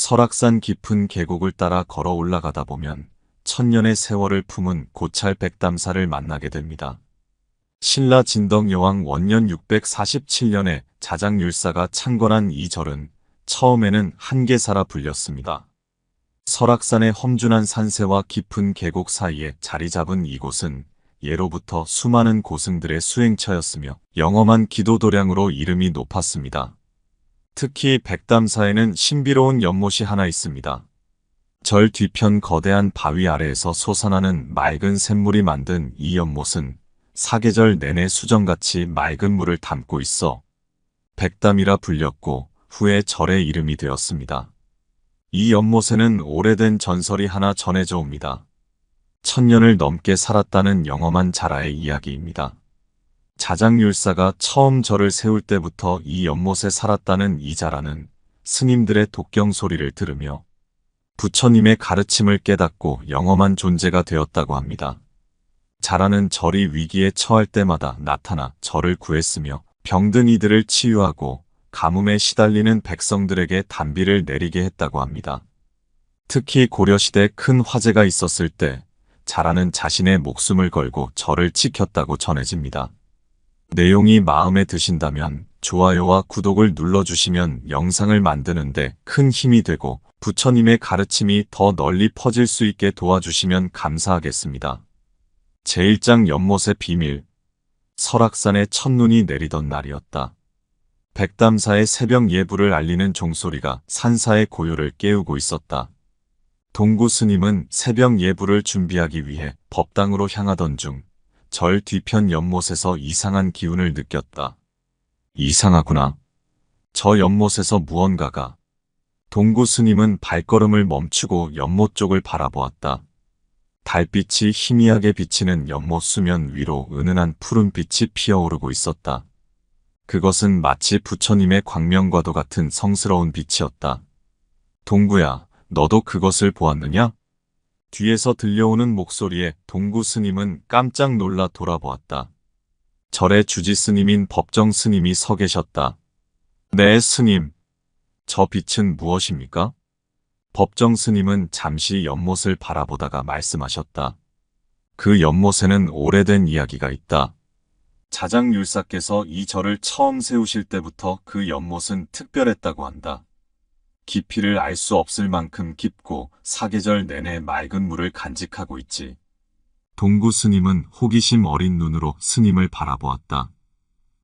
설악산 깊은 계곡을 따라 걸어 올라가다 보면 천년의 세월을 품은 고찰 백담사를 만나게 됩니다. 신라 진덕여왕 원년 647년에 자장율사가 창건한 이 절은 처음에는 한계사라 불렸습니다. 설악산의 험준한 산세와 깊은 계곡 사이에 자리 잡은 이곳은 예로부터 수많은 고승들의 수행처였으며 영험한 기도도량으로 이름이 높았습니다. 특히 백담사에는 신비로운 연못이 하나 있습니다. 절 뒤편 거대한 바위 아래에서 솟아나는 맑은 샘물이 만든 이 연못은 사계절 내내 수정같이 맑은 물을 담고 있어 백담이라 불렸고 후에 절의 이름이 되었습니다. 이 연못에는 오래된 전설이 하나 전해져 옵니다. 천년을 넘게 살았다는 영험한 자라의 이야기입니다. 자장율사가 처음 절을 세울 때부터 이 연못에 살았다는 이 자라는 스님들의 독경 소리를 들으며 부처님의 가르침을 깨닫고 영험한 존재가 되었다고 합니다. 자라는 절이 위기에 처할 때마다 나타나 절을 구했으며 병든 이들을 치유하고 가뭄에 시달리는 백성들에게 단비를 내리게 했다고 합니다. 특히 고려시대 큰 화재가 있었을 때 자라는 자신의 목숨을 걸고 절을 지켰다고 전해집니다. 내용이 마음에 드신다면 좋아요와 구독을 눌러주시면 영상을 만드는데 큰 힘이 되고 부처님의 가르침이 더 널리 퍼질 수 있게 도와주시면 감사하겠습니다. 제1장 연못의 비밀. 설악산에 첫눈이 내리던 날이었다. 백담사의 새벽 예불을 알리는 종소리가 산사의 고요를 깨우고 있었다. 동구 스님은 새벽 예불을 준비하기 위해 법당으로 향하던 중 절 뒤편 연못에서 이상한 기운을 느꼈다. 이상하구나. 저 연못에서 무언가가. 동구 스님은 발걸음을 멈추고 연못 쪽을 바라보았다. 달빛이 희미하게 비치는 연못 수면 위로 은은한 푸른빛이 피어오르고 있었다. 그것은 마치 부처님의 광명과도 같은 성스러운 빛이었다. 동구야, 너도 그것을 보았느냐? 뒤에서 들려오는 목소리에 동구 스님은 깜짝 놀라 돌아보았다. 절의 주지 스님인 법정 스님이 서 계셨다. 네, 스님. 저 빛은 무엇입니까? 법정 스님은 잠시 연못을 바라보다가 말씀하셨다. 그 연못에는 오래된 이야기가 있다. 자장율사께서 이 절을 처음 세우실 때부터 그 연못은 특별했다고 한다. 깊이를 알 수 없을 만큼 깊고 사계절 내내 맑은 물을 간직하고 있지. 동구 스님은 호기심 어린 눈으로 스님을 바라보았다.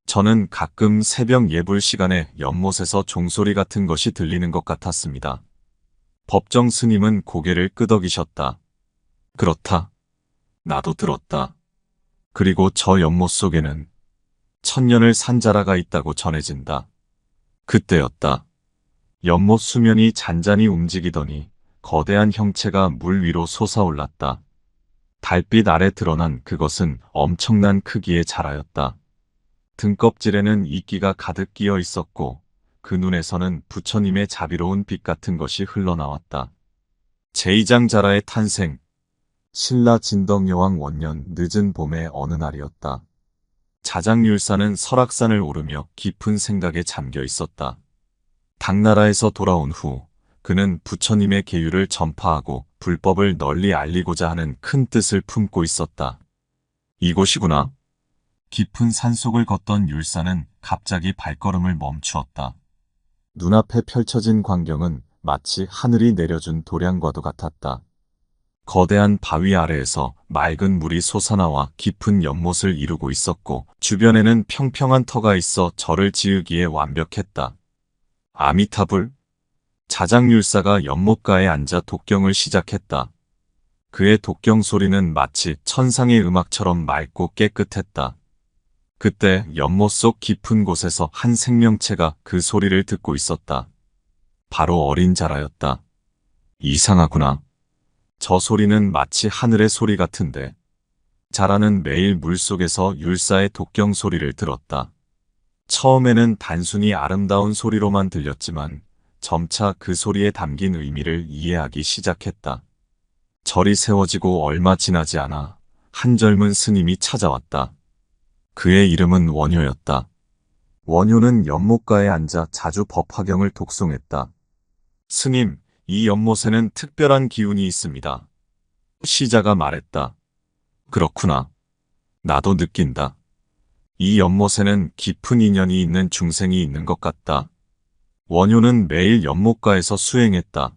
저는 가끔 새벽 예불 시간에 연못에서 종소리 같은 것이 들리는 것 같았습니다. 법정 스님은 고개를 끄덕이셨다. 그렇다. 나도 들었다. 그리고 저 연못 속에는 천년을 산 자라가 있다고 전해진다. 그때였다. 연못 수면이 잔잔히 움직이더니 거대한 형체가 물 위로 솟아올랐다. 달빛 아래 드러난 그것은 엄청난 크기의 자라였다. 등껍질에는 이끼가 가득 끼어 있었고 그 눈에서는 부처님의 자비로운 빛 같은 것이 흘러나왔다. 제2장 자라의 탄생. 신라 진덕여왕 원년 늦은 봄의 어느 날이었다. 자장율사는 설악산을 오르며 깊은 생각에 잠겨 있었다. 당나라에서 돌아온 후 그는 부처님의 계율을 전파하고 불법을 널리 알리고자 하는 큰 뜻을 품고 있었다. 이곳이구나. 깊은 산속을 걷던 율사는 갑자기 발걸음을 멈추었다. 눈앞에 펼쳐진 광경은 마치 하늘이 내려준 도량과도 같았다. 거대한 바위 아래에서 맑은 물이 솟아나와 깊은 연못을 이루고 있었고 주변에는 평평한 터가 있어 절을 지으기에 완벽했다. 아미타불. 자장율사가 연못가에 앉아 독경을 시작했다. 그의 독경 소리는 마치 천상의 음악처럼 맑고 깨끗했다. 그때 연못 속 깊은 곳에서 한 생명체가 그 소리를 듣고 있었다. 바로 어린 자라였다. 이상하구나. 저 소리는 마치 하늘의 소리 같은데. 자라는 매일 물속에서 율사의 독경 소리를 들었다. 처음에는 단순히 아름다운 소리로만 들렸지만 점차 그 소리에 담긴 의미를 이해하기 시작했다. 절이 세워지고 얼마 지나지 않아 한 젊은 스님이 찾아왔다. 그의 이름은 원효였다. 원효는 연못가에 앉아 자주 법화경을 독송했다. 스님, 이 연못에는 특별한 기운이 있습니다. 시자가 말했다. 그렇구나. 나도 느낀다. 이 연못에는 깊은 인연이 있는 중생이 있는 것 같다. 원효는 매일 연못가에서 수행했다.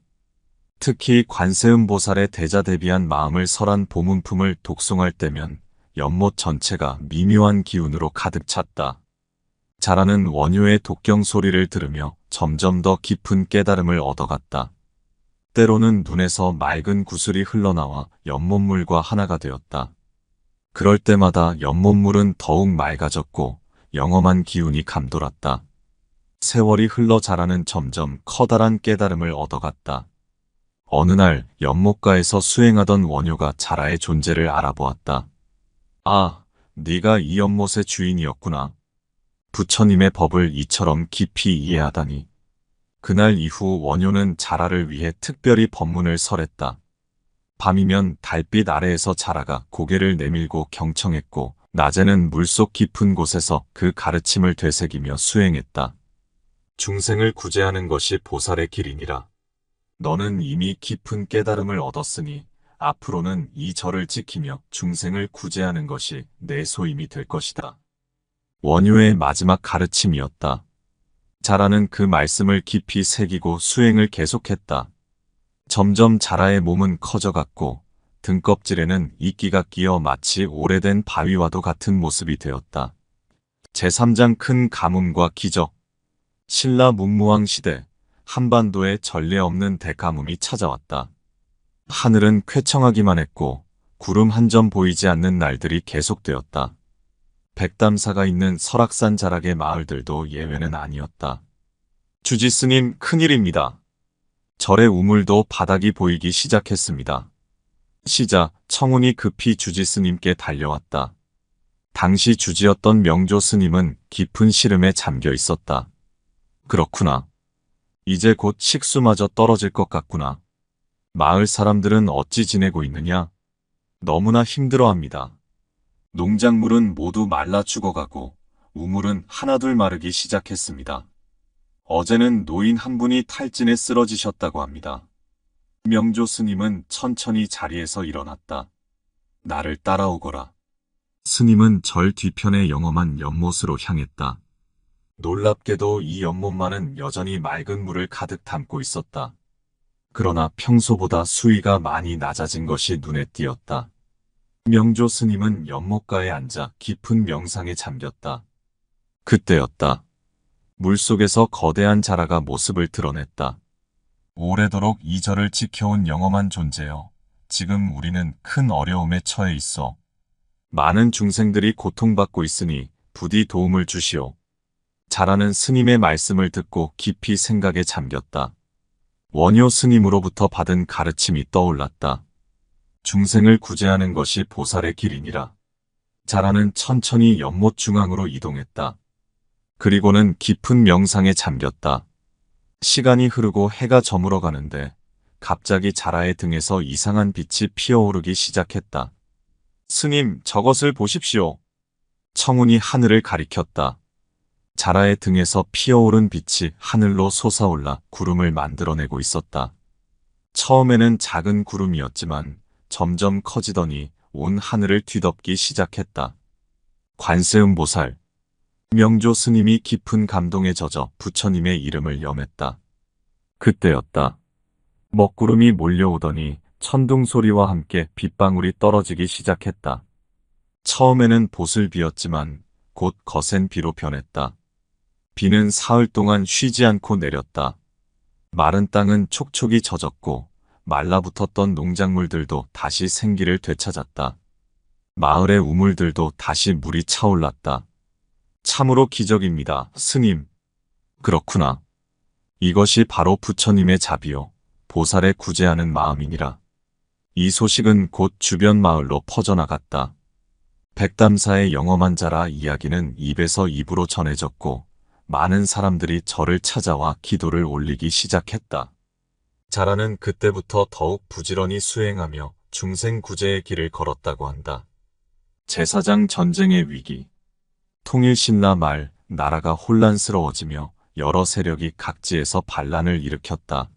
특히 관세음보살의 대자대비한 마음을 설한 보문품을 독송할 때면 연못 전체가 미묘한 기운으로 가득 찼다. 자라는 원효의 독경 소리를 들으며 점점 더 깊은 깨달음을 얻어갔다. 때로는 눈에서 맑은 구슬이 흘러나와 연못물과 하나가 되었다. 그럴 때마다 연못물은 더욱 맑아졌고 영험한 기운이 감돌았다. 세월이 흘러 자라는 점점 커다란 깨달음을 얻어갔다. 어느 날 연못가에서 수행하던 원효가 자라의 존재를 알아보았다. 아, 네가 이 연못의 주인이었구나. 부처님의 법을 이처럼 깊이 이해하다니. 그날 이후 원효는 자라를 위해 특별히 법문을 설했다. 밤이면 달빛 아래에서 자라가 고개를 내밀고 경청했고 낮에는 물속 깊은 곳에서 그 가르침을 되새기며 수행했다. 중생을 구제하는 것이 보살의 길이니라. 너는 이미 깊은 깨달음을 얻었으니 앞으로는 이 절을 지키며 중생을 구제하는 것이 내 소임이 될 것이다. 원효의 마지막 가르침이었다. 자라는 그 말씀을 깊이 새기고 수행을 계속했다. 점점 자라의 몸은 커져갔고 등껍질에는 이끼가 끼어 마치 오래된 바위와도 같은 모습이 되었다. 제3장 큰 가뭄과 기적. 신라 문무왕 시대 한반도에 전례 없는 대가뭄이 찾아왔다. 하늘은 쾌청하기만 했고 구름 한 점 보이지 않는 날들이 계속되었다. 백담사가 있는 설악산 자락의 마을들도 예외는 아니었다. 주지스님, 큰일입니다. 절의 우물도 바닥이 보이기 시작했습니다. 시자 청운이 급히 주지스님께 달려왔다. 당시 주지였던 명조 스님은 깊은 시름에 잠겨 있었다. 그렇구나. 이제 곧 식수마저 떨어질 것 같구나. 마을 사람들은 어찌 지내고 있느냐? 너무나 힘들어합니다. 농작물은 모두 말라 죽어가고 우물은 하나둘 마르기 시작했습니다. 어제는 노인 한 분이 탈진에 쓰러지셨다고 합니다. 명조 스님은 천천히 자리에서 일어났다. 나를 따라오거라. 스님은 절 뒤편의 영험한 연못으로 향했다. 놀랍게도 이 연못만은 여전히 맑은 물을 가득 담고 있었다. 그러나 평소보다 수위가 많이 낮아진 것이 눈에 띄었다. 명조 스님은 연못가에 앉아 깊은 명상에 잠겼다. 그때였다. 물속에서 거대한 자라가 모습을 드러냈다. 오래도록 이 절을 지켜온 영험한 존재여, 지금 우리는 큰 어려움에 처해 있어. 많은 중생들이 고통받고 있으니 부디 도움을 주시오. 자라는 스님의 말씀을 듣고 깊이 생각에 잠겼다. 원효 스님으로부터 받은 가르침이 떠올랐다. 중생을 구제하는 것이 보살의 길이니라. 자라는 천천히 연못 중앙으로 이동했다. 그리고는 깊은 명상에 잠겼다. 시간이 흐르고 해가 저물어 가는데 갑자기 자라의 등에서 이상한 빛이 피어오르기 시작했다. 스님, 저것을 보십시오. 청운이 하늘을 가리켰다. 자라의 등에서 피어오른 빛이 하늘로 솟아올라 구름을 만들어내고 있었다. 처음에는 작은 구름이었지만 점점 커지더니 온 하늘을 뒤덮기 시작했다. 관세음보살. 명조 스님이 깊은 감동에 젖어 부처님의 이름을 염했다. 그때였다. 먹구름이 몰려오더니 천둥 소리와 함께 빗방울이 떨어지기 시작했다. 처음에는 보슬비였지만 곧 거센 비로 변했다. 비는 사흘 동안 쉬지 않고 내렸다. 마른 땅은 촉촉이 젖었고 말라붙었던 농작물들도 다시 생기를 되찾았다. 마을의 우물들도 다시 물이 차올랐다. 참으로 기적입니다, 스님. 그렇구나. 이것이 바로 부처님의 자비요, 보살의 구제하는 마음이니라. 이 소식은 곧 주변 마을로 퍼져나갔다. 백담사의 영험한 자라 이야기는 입에서 입으로 전해졌고 많은 사람들이 절을 찾아와 기도를 올리기 시작했다. 자라는 그때부터 더욱 부지런히 수행하며 중생 구제의 길을 걸었다고 한다. 제4장 전쟁의 위기. 통일신라 말 나라가 혼란스러워지며 여러 세력이 각지에서 반란을 일으켰다.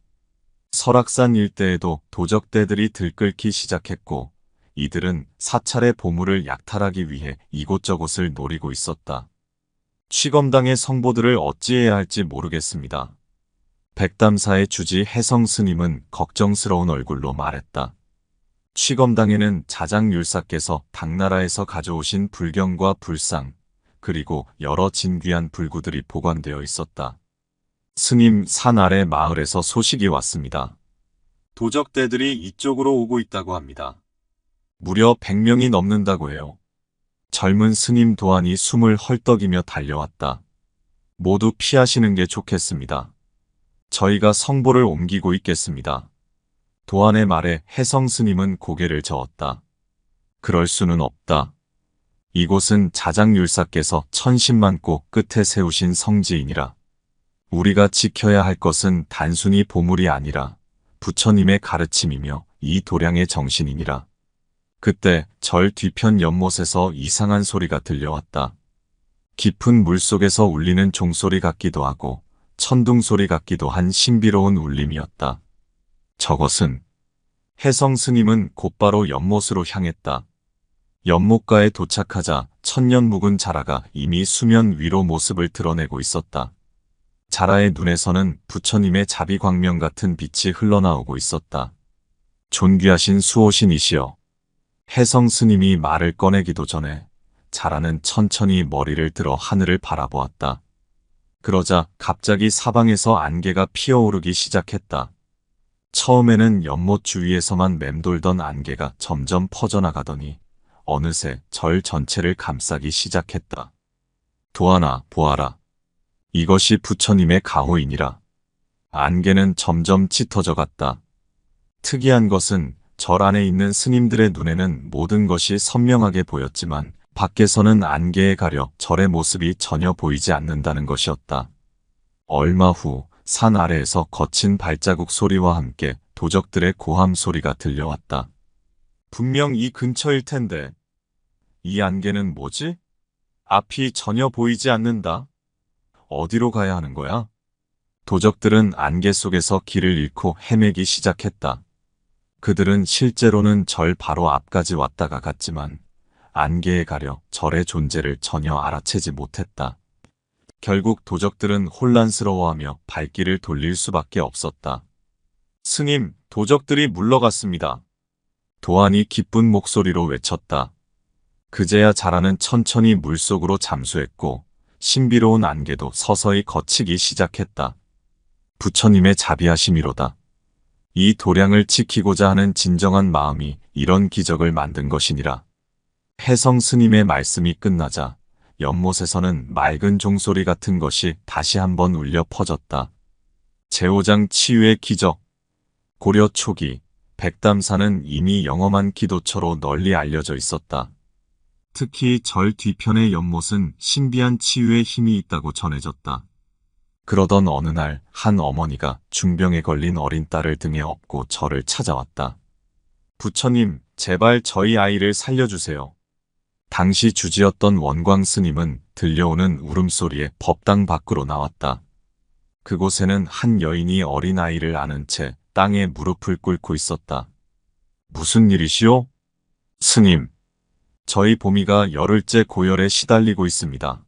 설악산 일대에도 도적대들이 들끓기 시작했고 이들은 사찰의 보물을 약탈하기 위해 이곳저곳을 노리고 있었다. 취검당의 성보들을 어찌해야 할지 모르겠습니다. 백담사의 주지 혜성 스님은 걱정스러운 얼굴로 말했다. 취검당에는 자장율사께서 당나라에서 가져오신 불경과 불상, 그리고 여러 진귀한 불구들이 보관되어 있었다. 스님, 산 아래 마을에서 소식이 왔습니다. 도적대들이 이쪽으로 오고 있다고 합니다. 무려 100명이 넘는다고 해요. 젊은 스님 도안이 숨을 헐떡이며 달려왔다. 모두 피하시는 게 좋겠습니다. 저희가 성보를 옮기고 있겠습니다. 도안의 말에 혜성 스님은 고개를 저었다. 그럴 수는 없다. 이곳은 자장율사께서 천신만고 끝에 세우신 성지이니라. 우리가 지켜야 할 것은 단순히 보물이 아니라 부처님의 가르침이며 이 도량의 정신이니라. 그때 절 뒤편 연못에서 이상한 소리가 들려왔다. 깊은 물속에서 울리는 종소리 같기도 하고 천둥 소리 같기도 한 신비로운 울림이었다. 저것은 혜성 스님은 곧바로 연못으로 향했다. 연못가에 도착하자 천년 묵은 자라가 이미 수면 위로 모습을 드러내고 있었다. 자라의 눈에서는 부처님의 자비광명 같은 빛이 흘러나오고 있었다. 존귀하신 수호신이시여. 혜성 스님이 말을 꺼내기도 전에 자라는 천천히 머리를 들어 하늘을 바라보았다. 그러자 갑자기 사방에서 안개가 피어오르기 시작했다. 처음에는 연못 주위에서만 맴돌던 안개가 점점 퍼져나가더니 어느새 절 전체를 감싸기 시작했다. 도안아, 보아라. 이것이 부처님의 가호이니라. 안개는 점점 짙어져 갔다. 특이한 것은 절 안에 있는 스님들의 눈에는 모든 것이 선명하게 보였지만 밖에서는 안개에 가려 절의 모습이 전혀 보이지 않는다는 것이었다. 얼마 후 산 아래에서 거친 발자국 소리와 함께 도적들의 고함 소리가 들려왔다. 분명 이 근처일 텐데. 이 안개는 뭐지? 앞이 전혀 보이지 않는다. 어디로 가야 하는 거야? 도적들은 안개 속에서 길을 잃고 헤매기 시작했다. 그들은 실제로는 절 바로 앞까지 왔다가 갔지만 안개에 가려 절의 존재를 전혀 알아채지 못했다. 결국 도적들은 혼란스러워하며 발길을 돌릴 수밖에 없었다. 스님, 도적들이 물러갔습니다. 도안이 기쁜 목소리로 외쳤다. 그제야 자라는 천천히 물속으로 잠수했고 신비로운 안개도 서서히 걷히기 시작했다. 부처님의 자비하심이로다. 이 도량을 지키고자 하는 진정한 마음이 이런 기적을 만든 것이니라. 혜성 스님의 말씀이 끝나자 연못에서는 맑은 종소리 같은 것이 다시 한번 울려 퍼졌다. 제오장 치유의 기적. 고려 초기 백담사는 이미 영험한 기도처로 널리 알려져 있었다. 특히 절 뒤편의 연못은 신비한 치유의 힘이 있다고 전해졌다. 그러던 어느 날 한 어머니가 중병에 걸린 어린 딸을 등에 업고 절을 찾아왔다. 부처님, 제발 저희 아이를 살려주세요. 당시 주지였던 원광 스님은 들려오는 울음소리에 법당 밖으로 나왔다. 그곳에는 한 여인이 어린 아이를 안은 채 땅에 무릎을 꿇고 있었다. 무슨 일이시오? 스님, 저희 보미가 열흘째 고열에 시달리고 있습니다.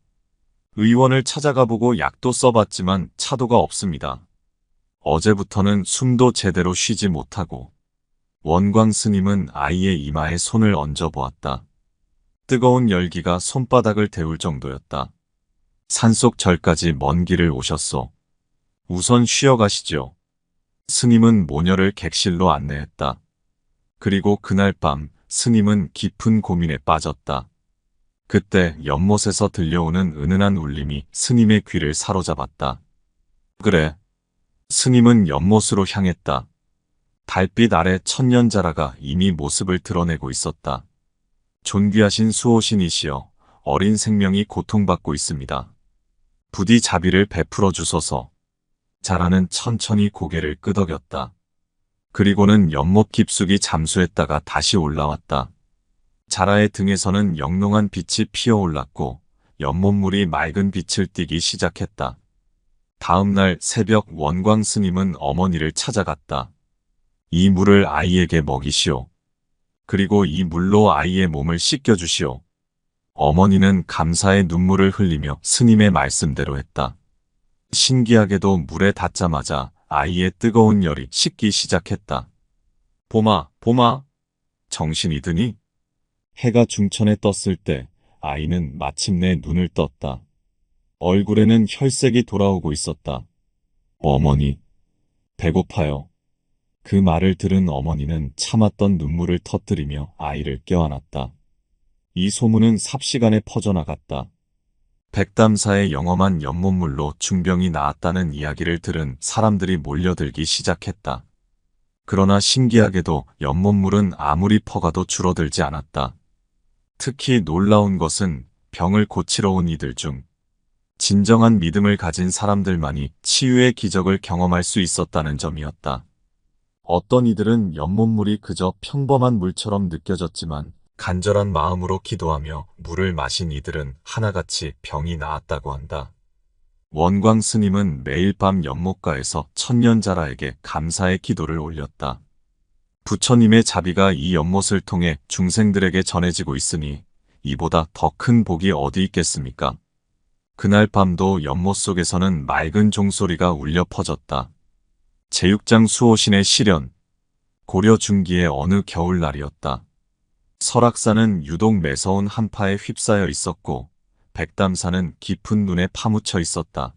의원을 찾아가 보고 약도 써봤지만 차도가 없습니다. 어제부터는 숨도 제대로 쉬지 못하고. 원광 스님은 아이의 이마에 손을 얹어 보았다. 뜨거운 열기가 손바닥을 데울 정도였다. 산속 절까지 먼 길을 오셨소. 우선 쉬어가시죠. 스님은 모녀를 객실로 안내했다. 그리고 그날 밤 스님은 깊은 고민에 빠졌다. 그때 연못에서 들려오는 은은한 울림이 스님의 귀를 사로잡았다. 그래. 스님은 연못으로 향했다. 달빛 아래 천년자라가 이미 모습을 드러내고 있었다. 존귀하신 수호신이시여, 어린 생명이 고통받고 있습니다. 부디 자비를 베풀어 주소서. 자라는 천천히 고개를 끄덕였다. 그리고는 연못 깊숙이 잠수했다가 다시 올라왔다. 자라의 등에서는 영롱한 빛이 피어올랐고 연못물이 맑은 빛을 띠기 시작했다. 다음 날 새벽 원광 스님은 어머니를 찾아갔다. 이 물을 아이에게 먹이시오. 그리고 이 물로 아이의 몸을 씻겨주시오. 어머니는 감사의 눈물을 흘리며 스님의 말씀대로 했다. 신기하게도 물에 닿자마자 아이의 뜨거운 열이 식기 시작했다. 봄아, 봄아, 정신이 드니? 해가 중천에 떴을 때 아이는 마침내 눈을 떴다. 얼굴에는 혈색이 돌아오고 있었다. 어머니, 배고파요. 그 말을 들은 어머니는 참았던 눈물을 터뜨리며 아이를 껴안았다. 이 소문은 삽시간에 퍼져나갔다. 백담사의 영험한 연못물로 중병이 나았다는 이야기를 들은 사람들이 몰려들기 시작했다. 그러나 신기하게도 연못물은 아무리 퍼가도 줄어들지 않았다. 특히 놀라운 것은 병을 고치러 온 이들 중 진정한 믿음을 가진 사람들만이 치유의 기적을 경험할 수 있었다는 점이었다. 어떤 이들은 연못물이 그저 평범한 물처럼 느껴졌지만 간절한 마음으로 기도하며 물을 마신 이들은 하나같이 병이 나았다고 한다. 원광 스님은 매일 밤 연못가에서 천년자라에게 감사의 기도를 올렸다. 부처님의 자비가 이 연못을 통해 중생들에게 전해지고 있으니 이보다 더 큰 복이 어디 있겠습니까? 그날 밤도 연못 속에서는 맑은 종소리가 울려 퍼졌다. 제6장 수호신의 시련. 고려 중기의 어느 겨울날이었다. 설악산은 유독 매서운 한파에 휩싸여 있었고 백담산은 깊은 눈에 파묻혀 있었다.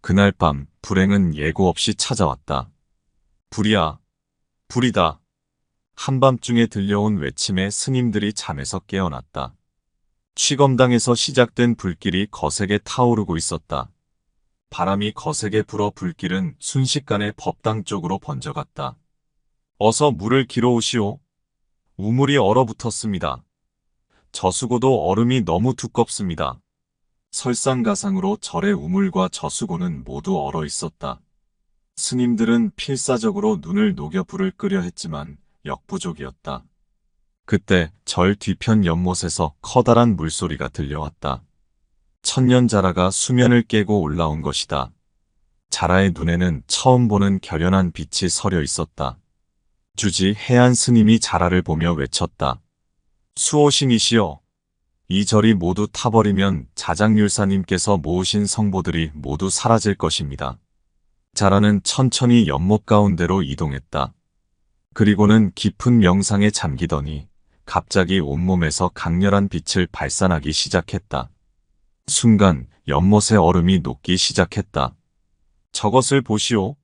그날 밤 불행은 예고 없이 찾아왔다. 불이야, 불이다. 한밤중에 들려온 외침에 스님들이 잠에서 깨어났다. 취검당에서 시작된 불길이 거세게 타오르고 있었다. 바람이 거세게 불어 불길은 순식간에 법당 쪽으로 번져갔다. 어서 물을 길어오시오. 우물이 얼어붙었습니다. 저수고도 얼음이 너무 두껍습니다. 설상가상으로 절의 우물과 저수고는 모두 얼어 있었다. 스님들은 필사적으로 눈을 녹여 불을 끄려 했지만 역부족이었다. 그때 절 뒤편 연못에서 커다란 물소리가 들려왔다. 천년자라가 수면을 깨고 올라온 것이다. 자라의 눈에는 처음 보는 결연한 빛이 서려 있었다. 주지 해안 스님이 자라를 보며 외쳤다. 수호신이시여. 이 절이 모두 타버리면 자장률사님께서 모으신 성보들이 모두 사라질 것입니다. 자라는 천천히 연못 가운데로 이동했다. 그리고는 깊은 명상에 잠기더니 갑자기 온몸에서 강렬한 빛을 발산하기 시작했다. 순간 연못의 얼음이 녹기 시작했다. 저것을 보시오.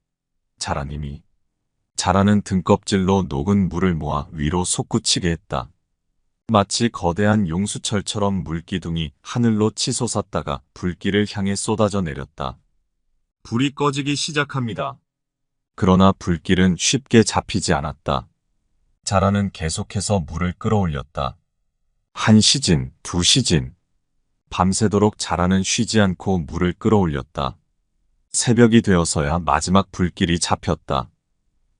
자라님이. 자라는 등껍질로 녹은 물을 모아 위로 솟구치게 했다. 마치 거대한 용수철처럼 물기둥이 하늘로 치솟았다가 불길을 향해 쏟아져 내렸다. 불이 꺼지기 시작합니다. 그러나 불길은 쉽게 잡히지 않았다. 자라는 계속해서 물을 끌어올렸다. 한 시진, 두 시진. 밤새도록 자라는 쉬지 않고 물을 끌어올렸다. 새벽이 되어서야 마지막 불길이 잡혔다.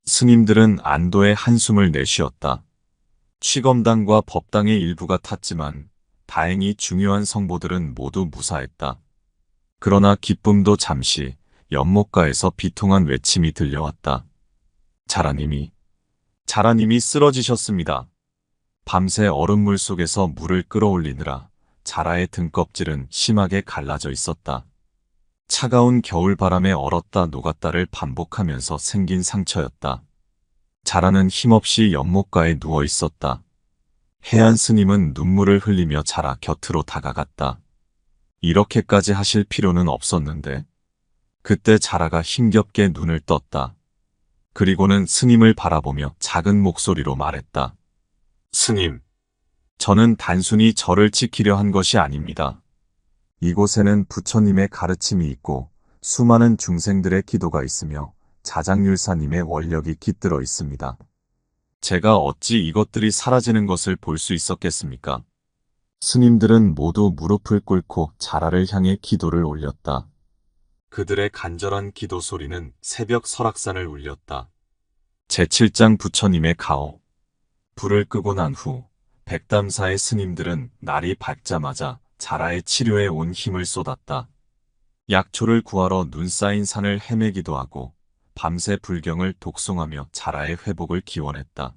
스님들은 안도의 한숨을 내쉬었다. 취검당과 법당의 일부가 탔지만 다행히 중요한 성보들은 모두 무사했다. 그러나 기쁨도 잠시 연못가에서 비통한 외침이 들려왔다. 자라님이 쓰러지셨습니다. 밤새 얼음물 속에서 물을 끌어올리느라 자라의 등껍질은 심하게 갈라져 있었다. 차가운 겨울바람에 얼었다 녹았다를 반복하면서 생긴 상처였다. 자라는 힘없이 연못가에 누워 있었다. 해안 스님은 눈물을 흘리며 자라 곁으로 다가갔다. 이렇게까지 하실 필요는 없었는데. 그때 자라가 힘겹게 눈을 떴다. 그리고는 스님을 바라보며 작은 목소리로 말했다. 스님, 저는 단순히 절을 지키려 한 것이 아닙니다. 이곳에는 부처님의 가르침이 있고 수많은 중생들의 기도가 있으며 자장률사님의 원력이 깃들어 있습니다. 제가 어찌 이것들이 사라지는 것을 볼 수 있었겠습니까? 스님들은 모두 무릎을 꿇고 자라를 향해 기도를 올렸다. 그들의 간절한 기도 소리는 새벽 설악산을 울렸다. 제7장 부처님의 가호. 불을 끄고 난 후 백담사의 스님들은 날이 밝자마자 자라의 치료에 온 힘을 쏟았다. 약초를 구하러 눈 쌓인 산을 헤매기도 하고 밤새 불경을 독송하며 자라의 회복을 기원했다.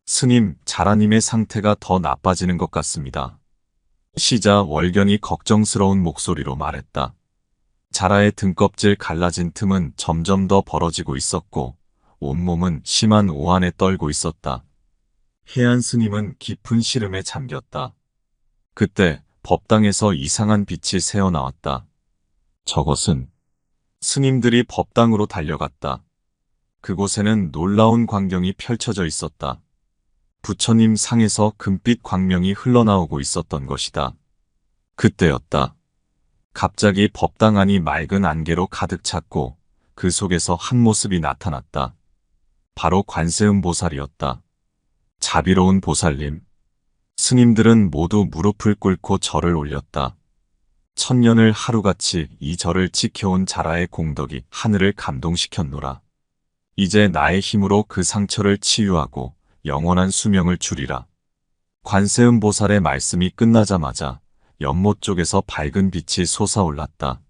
스님, 자라님의 상태가 더 나빠지는 것 같습니다. 시자 월견이 걱정스러운 목소리로 말했다. 자라의 등껍질 갈라진 틈은 점점 더 벌어지고 있었고 온몸은 심한 오한에 떨고 있었다. 해안 스님은 깊은 시름에 잠겼다. 그때 법당에서 이상한 빛이 새어나왔다. 저것은 스님들이 법당으로 달려갔다. 그곳에는 놀라운 광경이 펼쳐져 있었다. 부처님 상에서 금빛 광명이 흘러나오고 있었던 것이다. 그때였다. 갑자기 법당 안이 맑은 안개로 가득 찼고 그 속에서 한 모습이 나타났다. 바로 관세음보살이었다. 자비로운 보살님. 스님들은 모두 무릎을 꿇고 절을 올렸다. 천년을 하루같이 이 절을 지켜온 자라의 공덕이 하늘을 감동시켰노라. 이제 나의 힘으로 그 상처를 치유하고 영원한 수명을 주리라. 관세음보살의 말씀이 끝나자마자 연못 쪽에서 밝은 빛이 솟아올랐다.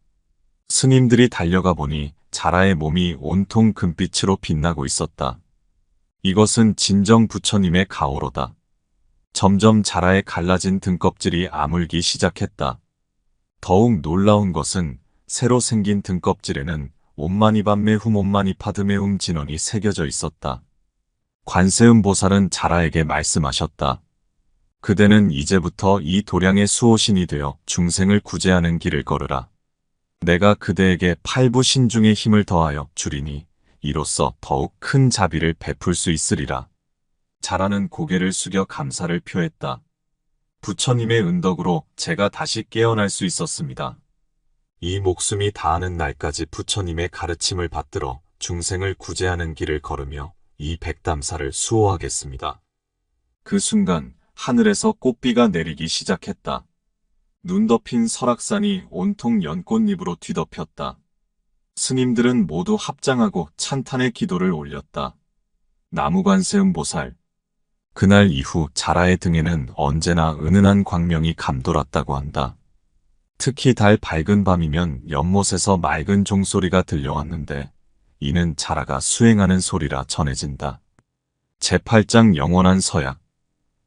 스님들이 달려가 보니 자라의 몸이 온통 금빛으로 빛나고 있었다. 이것은 진정 부처님의 가호로다. 점점 자라의 갈라진 등껍질이 아물기 시작했다. 더욱 놀라운 것은 새로 생긴 등껍질에는 옴마니밤메훔 옴마니파드메훔 진원이 새겨져 있었다. 관세음보살은 자라에게 말씀하셨다. 그대는 이제부터 이 도량의 수호신이 되어 중생을 구제하는 길을 걸으라. 내가 그대에게 팔부신중의 힘을 더하여 주리니 이로써 더욱 큰 자비를 베풀 수 있으리라. 자라는 고개를 숙여 감사를 표했다. 부처님의 은덕으로 제가 다시 깨어날 수 있었습니다. 이 목숨이 다하는 날까지 부처님의 가르침을 받들어 중생을 구제하는 길을 걸으며 이 백담사를 수호하겠습니다. 그 순간 하늘에서 꽃비가 내리기 시작했다. 눈 덮인 설악산이 온통 연꽃잎으로 뒤덮였다. 스님들은 모두 합장하고 찬탄의 기도를 올렸다. 나무관세음보살. 그날 이후 자라의 등에는 언제나 은은한 광명이 감돌았다고 한다. 특히 달 밝은 밤이면 연못에서 맑은 종소리가 들려왔는데 이는 자라가 수행하는 소리라 전해진다. 제8장 영원한 서약.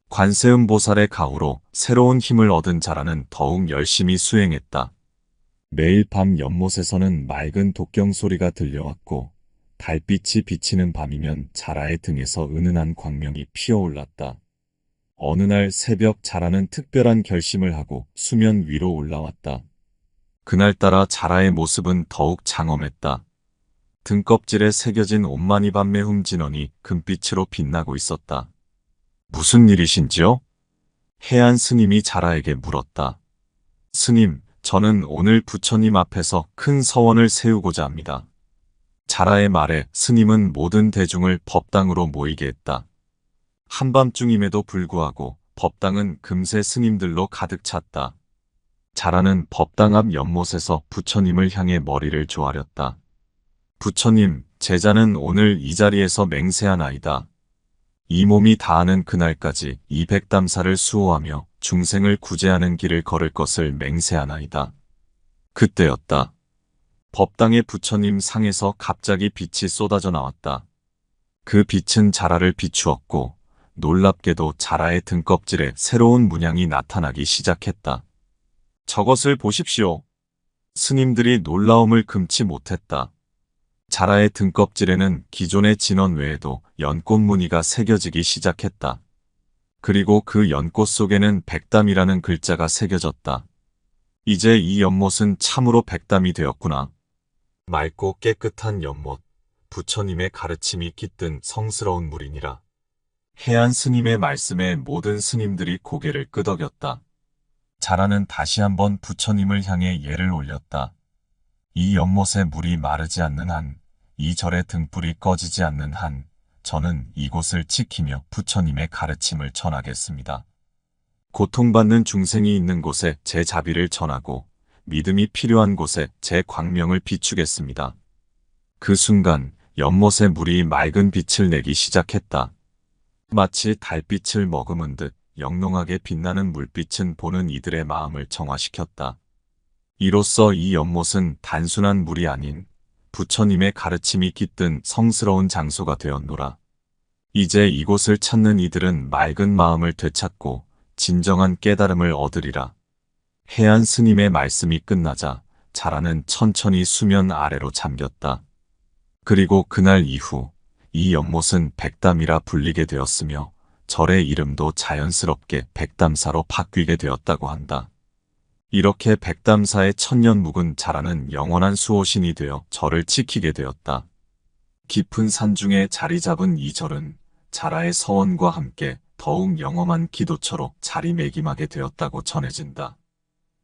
관세음보살의 가호로 새로운 힘을 얻은 자라는 더욱 열심히 수행했다. 매일 밤 연못에서는 맑은 독경 소리가 들려왔고 달빛이 비치는 밤이면 자라의 등에서 은은한 광명이 피어올랐다. 어느 날 새벽 자라는 특별한 결심을 하고 수면 위로 올라왔다. 그날따라 자라의 모습은 더욱 장엄했다. 등껍질에 새겨진 옴마니밤메훔 진원이 금빛으로 빛나고 있었다. 무슨 일이신지요? 해안 스님이 자라에게 물었다. 스님, 저는 오늘 부처님 앞에서 큰 서원을 세우고자 합니다. 자라의 말에 스님은 모든 대중을 법당으로 모이게 했다. 한밤중임에도 불구하고 법당은 금세 스님들로 가득 찼다. 자라는 법당 앞 연못에서 부처님을 향해 머리를 조아렸다. 부처님, 제자는 오늘 이 자리에서 맹세하나이다. 이 몸이 다하는 그날까지 이 백담사를 수호하며 중생을 구제하는 길을 걸을 것을 맹세하나이다. 그때였다. 법당의 부처님 상에서 갑자기 빛이 쏟아져 나왔다. 그 빛은 자라를 비추었고 놀랍게도 자라의 등껍질에 새로운 문양이 나타나기 시작했다. 저것을 보십시오. 스님들이 놀라움을 금치 못했다. 자라의 등껍질에는 기존의 진원 외에도 연꽃 무늬가 새겨지기 시작했다. 그리고 그 연꽃 속에는 백담이라는 글자가 새겨졌다. 이제 이 연못은 참으로 백담이 되었구나. 맑고 깨끗한 연못, 부처님의 가르침이 깃든 성스러운 물이니라. 해안 스님의 말씀에 모든 스님들이 고개를 끄덕였다. 자라는 다시 한번 부처님을 향해 예를 올렸다. 이 연못의 물이 마르지 않는 한, 이 절의 등불이 꺼지지 않는 한, 저는 이곳을 지키며 부처님의 가르침을 전하겠습니다. 고통받는 중생이 있는 곳에 제 자비를 전하고 믿음이 필요한 곳에 제 광명을 비추겠습니다. 그 순간 연못의 물이 맑은 빛을 내기 시작했다. 마치 달빛을 머금은 듯 영롱하게 빛나는 물빛은 보는 이들의 마음을 정화시켰다. 이로써 이 연못은 단순한 물이 아닌 부처님의 가르침이 깃든 성스러운 장소가 되었노라. 이제 이곳을 찾는 이들은 맑은 마음을 되찾고 진정한 깨달음을 얻으리라. 해안 스님의 말씀이 끝나자 자라는 천천히 수면 아래로 잠겼다. 그리고 그날 이후 이 연못은 백담이라 불리게 되었으며 절의 이름도 자연스럽게 백담사로 바뀌게 되었다고 한다. 이렇게 백담사의 천년묵은 자라는 영원한 수호신이 되어 절을 지키게 되었다. 깊은 산중에 자리 잡은 이 절은 자라의 서원과 함께 더욱 영험한 기도처로 자리매김하게 되었다고 전해진다.